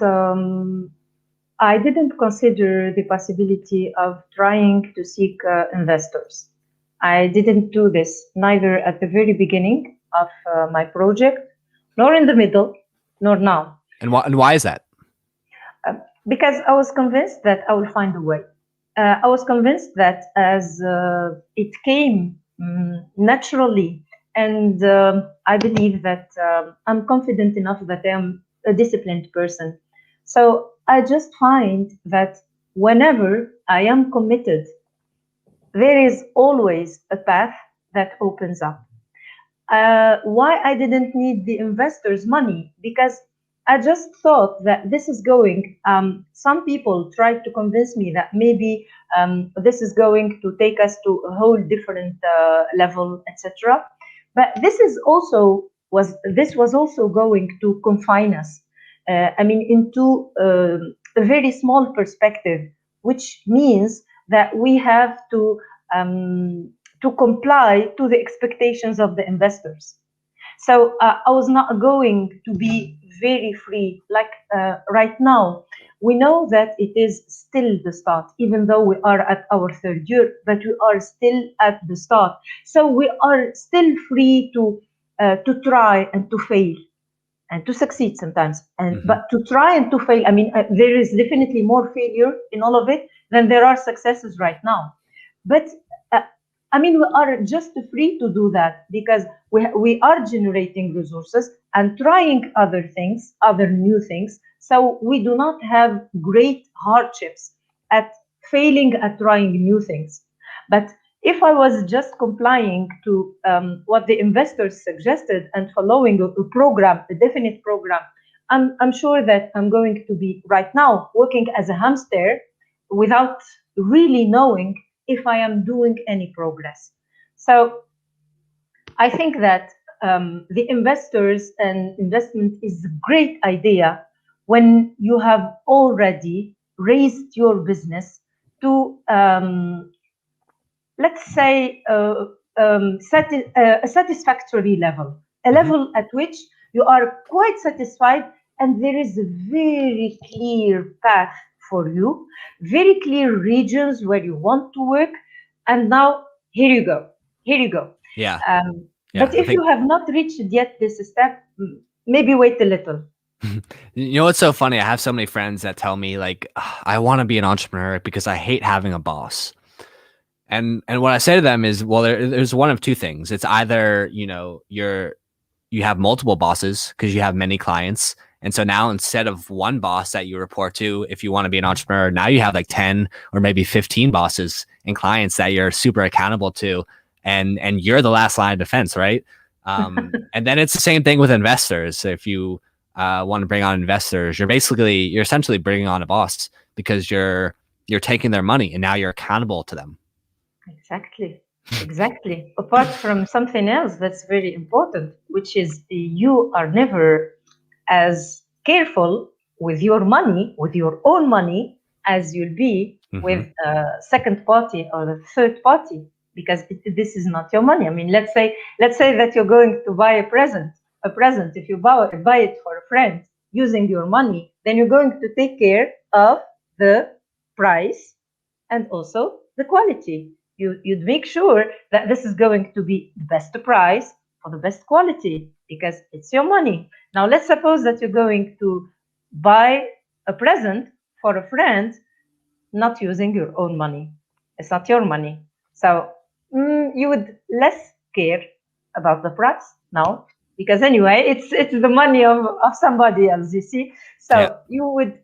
consider the possibility of trying to seek investors. I didn't do this neither at the very beginning of my project, nor in the middle, nor now. And why is that? Because I was convinced that I will find a way. I was convinced that as it came naturally, and I believe that I'm confident enough that I am a disciplined person. So I just find that whenever I am committed, there is always a path that opens up. Why I didn't need the investors' money? Because I just thought that this is going, some people tried to convince me that maybe this is going to take us to a whole different level, etc. But this was also going to confine us. I mean, into a very small perspective, which means that we have to comply to the expectations of the investors. So I was not going to be very free. Like right now, we know that it is still the start, even though we are at our third year, but we are still at the start. So we are still free to try and to fail and to succeed sometimes. And but to try and to fail, I mean, there is definitely more failure in all of it than there are successes right now. But I mean, we are just free to do that because we are generating resources and trying other things, other new things. So we do not have great hardships at failing at trying new things. But if I was just complying to what the investors suggested and following a program, a definite program, I'm sure that I'm going to be right now working as a hamster without really knowing if I am doing any progress. So I think that the investors and investment is a great idea when you have already raised your business to, let's say, a satisfactory level, a level at which you are quite satisfied and there is a very clear path for you, very clear regions where you want to work, and now here you go. Yeah. But if you have not reached yet this step, maybe wait a little. You know what's so funny? I have so many friends that tell me like, I want to be an entrepreneur because I hate having a boss. And what I say to them is, well, there's one of two things. It's either, you know, you have multiple bosses because you have many clients. And so now instead of one boss that you report to, if you want to be an entrepreneur, now you have like 10 or maybe 15 bosses and clients that you're super accountable to. And you're the last line of defense, right? And then it's the same thing with investors. If you want to bring on investors, you're essentially bringing on a boss because you're taking their money and now you're accountable to them. Exactly. Apart from something else that's very important, which is you are never as careful with your money, with your own money, as you'll be with a second party or a third party, because this is not your money. I mean, let's say that you're going to buy a present. If you buy it for a friend using your money, then you're going to take care of the price and also the quality. You'd make sure that this is going to be the best price for the best quality because it's your money. Now, let's suppose that you're going to buy a present for a friend not using your own money. It's not your money. So you would less care about the price now because anyway, it's the money of somebody else, you see. So you would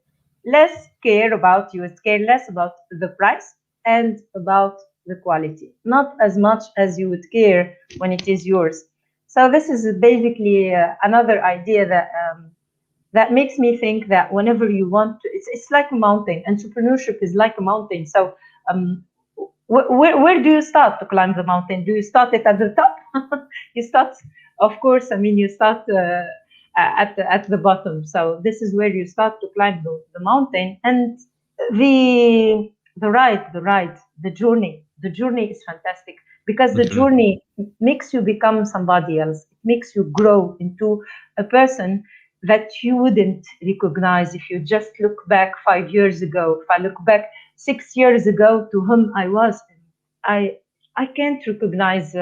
care less about the price and about the quality, not as much as you would care when it is yours. So this is basically another idea that makes me think that whenever you want to, it's like a mountain. Entrepreneurship is like a mountain. So where do you start to climb the mountain? Do you start it at the top? You start, of course, I mean, you start at the bottom. So this is where you start to climb the mountain. And the journey is fantastic because the journey makes you become somebody else. It makes you grow into a person that you wouldn't recognize if you just look back 5 years ago. If I look back 6 years ago to whom I was, I can't recognize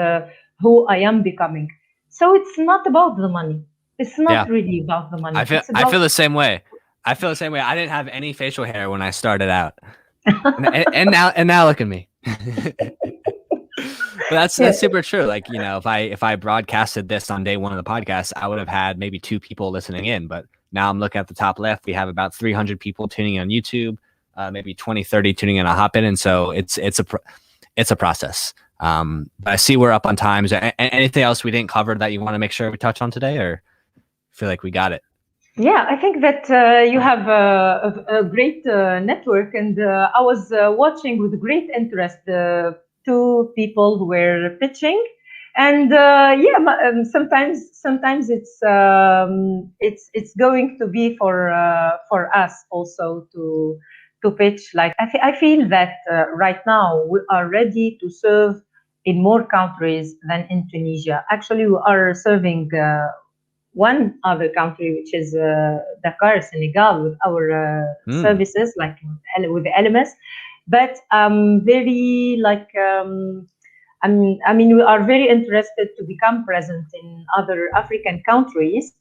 who I am becoming. So it's not about the money. It's not really about the money. I feel the same way. I didn't have any facial hair when I started out. and now look at me. But that's super true. Like, you know, if I broadcasted this on day one of the podcast, I would have had maybe 2 people listening in. But now I'm looking at the top left. We have about 300 people tuning in on YouTube, maybe 20, 30 tuning in on Hopin. And so it's a process. But I see we're up on time. Is there anything else we didn't cover that you want to make sure we touch on today, or feel like we got it? Yeah, I think that you have a great network, and I was watching with great interest the two people who were pitching, and sometimes it's going to be for us also to pitch. Like I feel that right now we are ready to serve in more countries than in Tunisia. Actually, we are serving one other country, which is Dakar, Senegal, with our services, like with the LMS. But very like, I mean, we are very interested to become present in other African countries.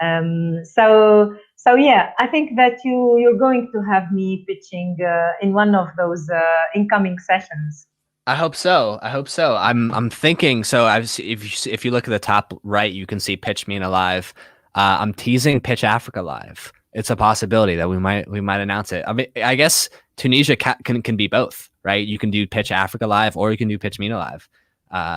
So yeah, I think that you're going to have me pitching in one of those incoming sessions. I hope so. I'm thinking. So if you look at the top right, you can see Pitch MENA Live. I'm teasing Pitch Africa Live. It's a possibility that we might announce it. I mean, I guess Tunisia can be both, right? You can do Pitch Africa Live, or you can do Pitch MENA Live.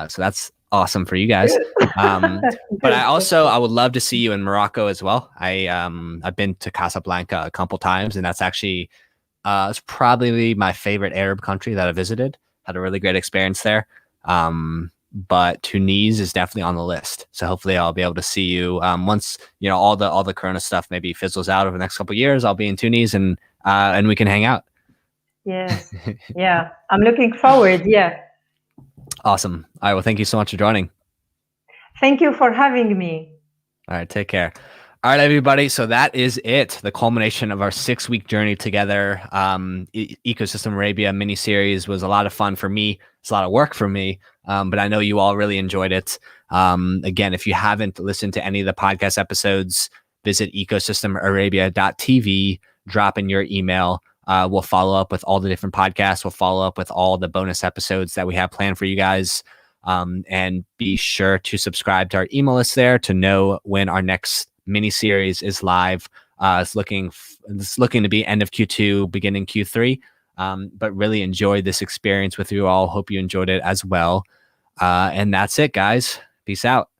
So that's awesome for you guys. But I would love to see you in Morocco as well. I've been to Casablanca a couple times, and that's actually it's probably my favorite Arab country that I visited. Had a really great experience there. But Tunis is definitely on the list. So hopefully I'll be able to see you once, all the Corona stuff maybe fizzles out over the next couple of years. I'll be in Tunis and we can hang out. Yes. Yeah. I'm looking forward. Yeah. Awesome. All right. Well, thank you so much for joining. Thank you for having me. All right. Take care. All right, everybody. So that is it. The culmination of our 6-week journey together. Ecosystem Arabia mini-series was a lot of fun for me. It's a lot of work for me, but I know you all really enjoyed it. Again, if you haven't listened to any of the podcast episodes, visit ecosystemarabia.tv, drop in your email. We'll follow up with all the different podcasts. We'll follow up with all the bonus episodes that we have planned for you guys. And be sure to subscribe to our email list there to know when our next mini-series is live. It's looking to be end of Q2, beginning Q3. But really enjoyed this experience with you all. Hope you enjoyed it as well. And that's it, guys. Peace out.